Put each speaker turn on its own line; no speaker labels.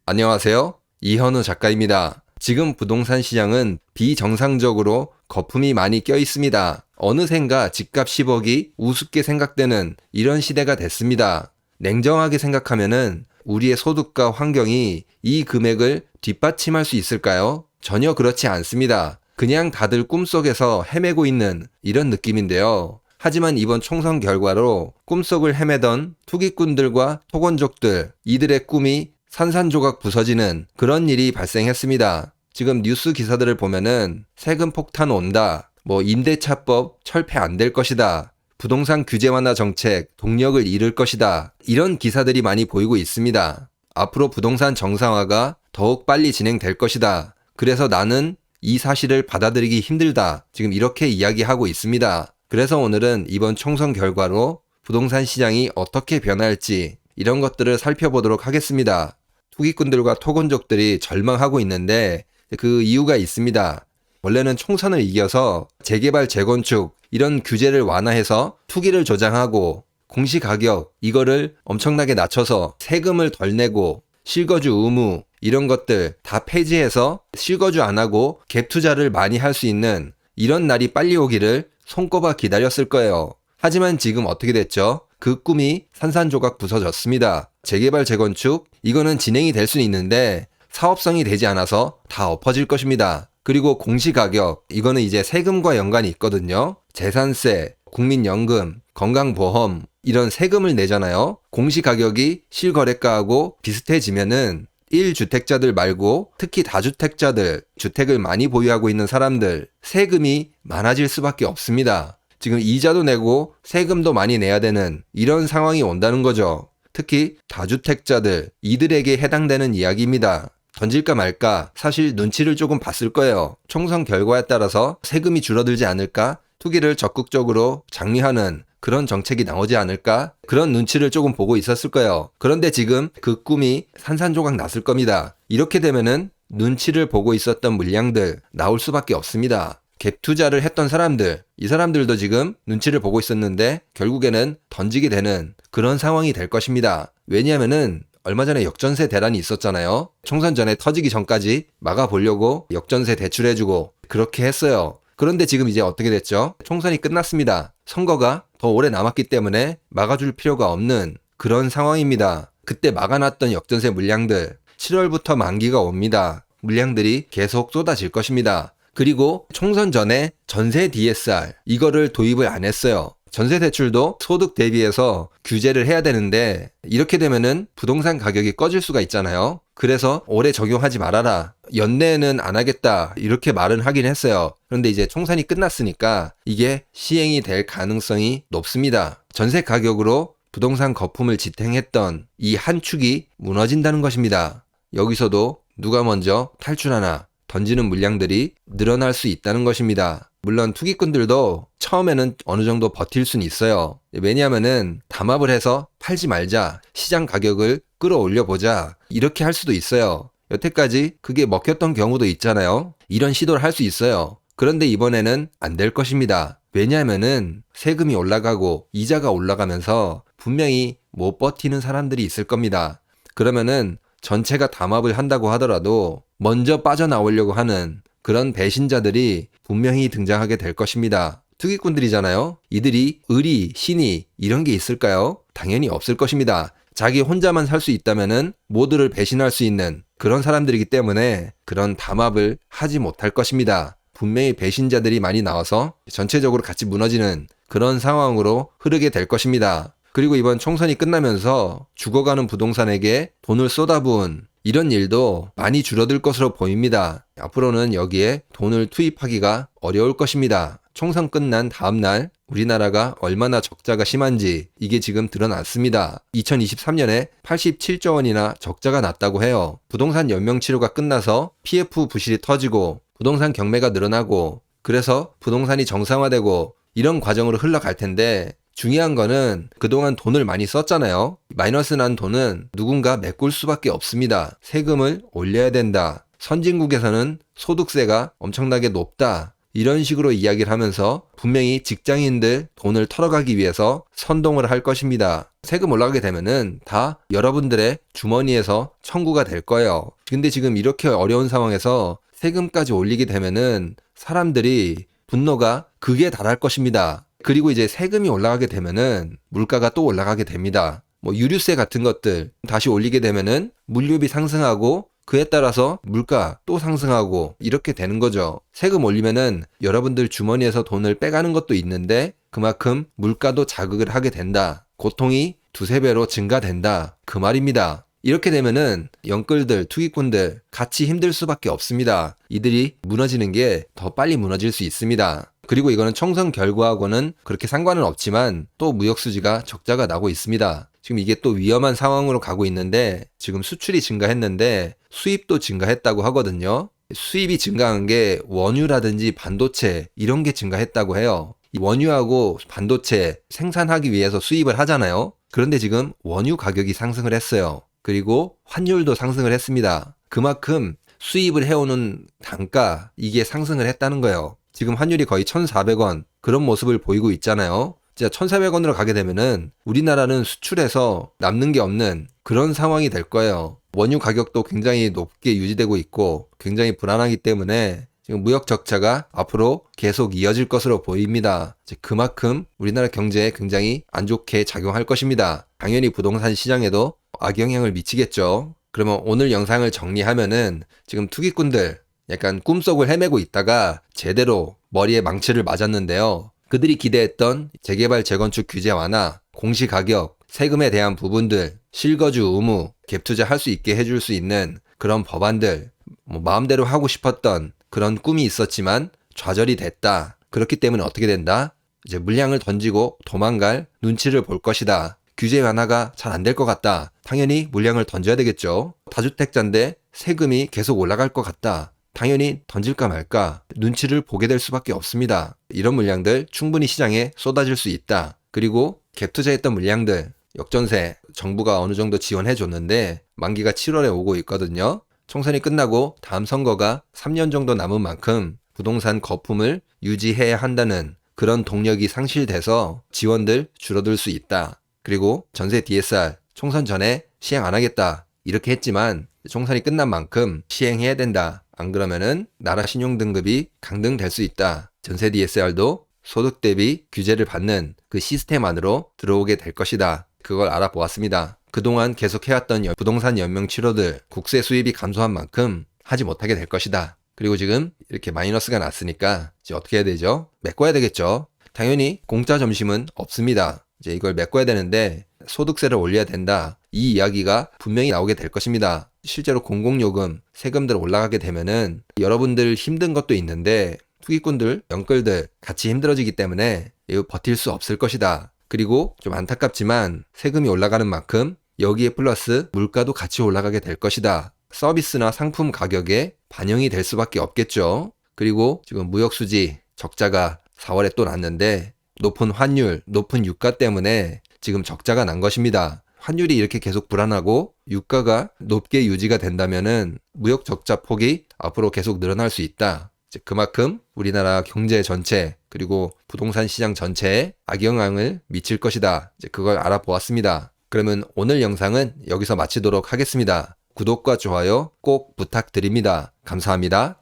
안녕하세요. 이현우 작가입니다. 지금 부동산 시장은 비정상적으로 거품이 많이 껴 있습니다. 어느샌가 집값 10억이 우습게 생각되는 이런 시대가 됐습니다. 냉정하게 생각하면은 우리의 소득과 환경이 이 금액을 뒷받침할 수 있을까요? 전혀 그렇지 않습니다. 그냥 다들 꿈속에서 헤매고 있는 이런 느낌인데요. 하지만 이번 총선 결과로 꿈속을 헤매던 투기꾼들과 토건족들, 이들의 꿈이 산산조각 부서지는 그런 일이 발생했습니다. 지금 뉴스 기사들을 보면은 세금 폭탄 온다, 임대차법 철폐 안 될 것이다, 부동산 규제 완화 정책 동력을 잃을 것이다, 이런 기사들이 많이 보이고 있습니다. 앞으로 부동산 정상화가 더욱 빨리 진행될 것이다. 그래서 나는 이 사실을 받아들이기 힘들다. 지금 이렇게 이야기하고 있습니다. 그래서 오늘은 이번 총선 결과로 부동산 시장이 어떻게 변할지 이런 것들을 살펴보도록 하겠습니다. 투기꾼들과 토건족들이 절망하고 있는데 그 이유가 있습니다. 원래는 총선을 이겨서 재개발, 재건축 이런 규제를 완화해서 투기를 조장하고 공시가격 이거를 엄청나게 낮춰서 세금을 덜 내고 실거주 의무 이런 것들 다 폐지해서 실거주 안 하고 갭 투자를 많이 할 수 있는 이런 날이 빨리 오기를 손꼽아 기다렸을 거예요. 하지만 지금 어떻게 됐죠? 그 꿈이 산산조각 부서졌습니다. 재개발, 재건축 이거는 진행이 될 수는 있는데 사업성이 되지 않아서 다 엎어질 것입니다. 그리고 공시가격 이거는 이제 세금과 연관이 있거든요. 재산세, 국민연금, 건강보험 이런 세금을 내잖아요. 공시가격이 실거래가하고 비슷해지면은 1주택자들 말고 특히 다주택자들, 주택을 많이 보유하고 있는 사람들 세금이 많아질 수밖에 없습니다. 지금 이자도 내고 세금도 많이 내야 되는 이런 상황이 온다는 거죠. 특히 다주택자들, 이들에게 해당되는 이야기입니다. 던질까 말까 사실 눈치를 조금 봤을 거예요. 총선 결과에 따라서 세금이 줄어들지 않을까? 투기를 적극적으로 장려하는 그런 정책이 나오지 않을까? 그런 눈치를 조금 보고 있었을 거예요. 그런데 지금 그 꿈이 산산조각 났을 겁니다. 이렇게 되면은 눈치를 보고 있었던 물량들 나올 수밖에 없습니다. 갭 투자를 했던 사람들, 이 사람들도 지금 눈치를 보고 있었는데 결국에는 던지게 되는 그런 상황이 될 것입니다. 왜냐하면은 얼마 전에 역전세 대란이 있었잖아요. 총선 전에 터지기 전까지 막아보려고 역전세 대출해주고 그렇게 했어요. 그런데 지금 이제 어떻게 됐죠? 총선이 끝났습니다. 선거가 더 오래 남았기 때문에 막아줄 필요가 없는 그런 상황입니다. 그때 막아놨던 역전세 물량들 7월부터 만기가 옵니다. 물량들이 계속 쏟아질 것입니다. 그리고 총선 전에 전세 DSR 이거를 도입을 안 했어요. 전세 대출도 소득 대비해서 규제를 해야 되는데 이렇게 되면은 부동산 가격이 꺼질 수가 있잖아요. 그래서 올해 적용하지 말아라. 연내에는 안 하겠다. 이렇게 말은 하긴 했어요. 그런데 이제 총선이 끝났으니까 이게 시행이 될 가능성이 높습니다. 전세 가격으로 부동산 거품을 지탱했던 이 한 축이 무너진다는 것입니다. 여기서도 누가 먼저 탈출하나 던지는 물량들이 늘어날 수 있다는 것입니다. 물론 투기꾼들도 처음에는 어느 정도 버틸 수는 있어요. 왜냐하면은 담합을 해서 팔지 말자, 시장 가격을 끌어올려보자 이렇게 할 수도 있어요. 여태까지 그게 먹혔던 경우도 있잖아요. 이런 시도를 할 수 있어요. 그런데 이번에는 안 될 것입니다. 왜냐하면은 세금이 올라가고 이자가 올라가면서 분명히 못 버티는 사람들이 있을 겁니다. 그러면은 전체가 담합을 한다고 하더라도 먼저 빠져나오려고 하는 그런 배신자들이 분명히 등장하게 될 것입니다. 투기꾼들이잖아요. 이들이 의리, 신의 이런 게 있을까요? 당연히 없을 것입니다. 자기 혼자만 살 수 있다면은 모두를 배신할 수 있는 그런 사람들이기 때문에 그런 담합을 하지 못할 것입니다. 분명히 배신자들이 많이 나와서 전체적으로 같이 무너지는 그런 상황으로 흐르게 될 것입니다. 그리고 이번 총선이 끝나면서 죽어가는 부동산에게 돈을 쏟아부은 이런 일도 많이 줄어들 것으로 보입니다. 앞으로는 여기에 돈을 투입하기가 어려울 것입니다. 총선 끝난 다음 날 우리나라가 얼마나 적자가 심한지 이게 지금 드러났습니다. 2023년에 87조 원이나 적자가 났다고 해요. 부동산 연명치료가 끝나서 PF 부실이 터지고 부동산 경매가 늘어나고 그래서 부동산이 정상화되고 이런 과정으로 흘러갈 텐데 중요한 거는 그동안 돈을 많이 썼잖아요. 마이너스 난 돈은 누군가 메꿀 수밖에 없습니다. 세금을 올려야 된다. 선진국에서는 소득세가 엄청나게 높다. 이런 식으로 이야기를 하면서 분명히 직장인들 돈을 털어가기 위해서 선동을 할 것입니다. 세금 올라가게 되면은 다 여러분들의 주머니에서 청구가 될 거예요. 근데 지금 이렇게 어려운 상황에서 세금까지 올리게 되면은 사람들이 분노가 극에 달할 것입니다. 그리고 이제 세금이 올라가게 되면은 물가가 또 올라가게 됩니다. 뭐 유류세 같은 것들 다시 올리게 되면은 물류비 상승하고 그에 따라서 물가 또 상승하고 이렇게 되는 거죠. 세금 올리면은 여러분들 주머니에서 돈을 빼가는 것도 있는데 그만큼 물가도 자극을 하게 된다. 고통이 두세 배로 증가된다. 그 말입니다. 이렇게 되면은 영끌들, 투기꾼들 같이 힘들 수밖에 없습니다. 이들이 무너지는 게 더 빨리 무너질 수 있습니다. 그리고 이거는 총선 결과하고는 그렇게 상관은 없지만 또 무역수지가 적자가 나고 있습니다. 지금 이게 또 위험한 상황으로 가고 있는데 지금 수출이 증가했는데 수입도 증가했다고 하거든요. 수입이 증가한 게 원유라든지 반도체 이런 게 증가했다고 해요. 이 원유하고 반도체 생산하기 위해서 수입을 하잖아요. 그런데 지금 원유 가격이 상승을 했어요. 그리고 환율도 상승을 했습니다. 그만큼 수입을 해오는 단가 이게 상승을 했다는 거예요. 지금 환율이 거의 1,400원 그런 모습을 보이고 있잖아요. 진짜 1,400원으로 가게 되면은 우리나라는 수출해서 남는 게 없는 그런 상황이 될 거예요. 원유 가격도 굉장히 높게 유지되고 있고 굉장히 불안하기 때문에 지금 무역 적자가 앞으로 계속 이어질 것으로 보입니다. 그만큼 우리나라 경제에 굉장히 안 좋게 작용할 것입니다. 당연히 부동산 시장에도 악영향을 미치겠죠. 그러면 오늘 영상을 정리하면은 지금 투기꾼들 약간 꿈속을 헤매고 있다가 제대로 머리에 망치를 맞았는데요. 그들이 기대했던 재개발 재건축 규제 완화, 공시가격, 세금에 대한 부분들, 실거주 의무, 갭투자 할 수 있게 해줄 수 있는 그런 법안들, 마음대로 하고 싶었던 그런 꿈이 있었지만 좌절이 됐다. 그렇기 때문에 어떻게 된다? 이제 물량을 던지고 도망갈 눈치를 볼 것이다. 규제 완화가 잘 안 될 것 같다. 당연히 물량을 던져야 되겠죠. 다주택자인데 세금이 계속 올라갈 것 같다. 당연히 던질까 말까 눈치를 보게 될 수밖에 없습니다. 이런 물량들 충분히 시장에 쏟아질 수 있다. 그리고 갭 투자했던 물량들 역전세 정부가 어느 정도 지원해 줬는데 만기가 7월에 오고 있거든요. 총선이 끝나고 다음 선거가 3년 정도 남은 만큼 부동산 거품을 유지해야 한다는 그런 동력이 상실돼서 지원들 줄어들 수 있다. 그리고 전세 DSR 총선 전에 시행 안 하겠다. 이렇게 했지만 총선이 끝난 만큼 시행해야 된다. 안 그러면은 나라 신용등급이 강등될 수 있다. 전세 DSR도 소득 대비 규제를 받는 그 시스템 안으로 들어오게 될 것이다. 그걸 알아보았습니다. 그동안 계속 해왔던 부동산 연명 치료들 국세 수입이 감소한 만큼 하지 못하게 될 것이다. 그리고 지금 이렇게 마이너스가 났으니까 이제 어떻게 해야 되죠? 메꿔야 되겠죠. 당연히 공짜 점심은 없습니다. 이제 이걸 메꿔야 되는데 소득세를 올려야 된다. 이 이야기가 분명히 나오게 될 것입니다. 실제로 공공요금, 세금들 올라가게 되면은 여러분들 힘든 것도 있는데 투기꾼들, 영끌들 같이 힘들어지기 때문에 이거 버틸 수 없을 것이다. 그리고 좀 안타깝지만 세금이 올라가는 만큼 여기에 플러스 물가도 같이 올라가게 될 것이다. 서비스나 상품 가격에 반영이 될 수밖에 없겠죠. 그리고 지금 무역수지 적자가 4월에 또 났는데 높은 환율, 높은 유가 때문에 지금 적자가 난 것입니다. 환율이 이렇게 계속 불안하고 유가가 높게 유지가 된다면은 무역 적자 폭이 앞으로 계속 늘어날 수 있다. 그만큼 우리나라 경제 전체 그리고 부동산 시장 전체에 악영향을 미칠 것이다. 그걸 알아보았습니다. 그러면 오늘 영상은 여기서 마치도록 하겠습니다. 구독과 좋아요 꼭 부탁드립니다. 감사합니다.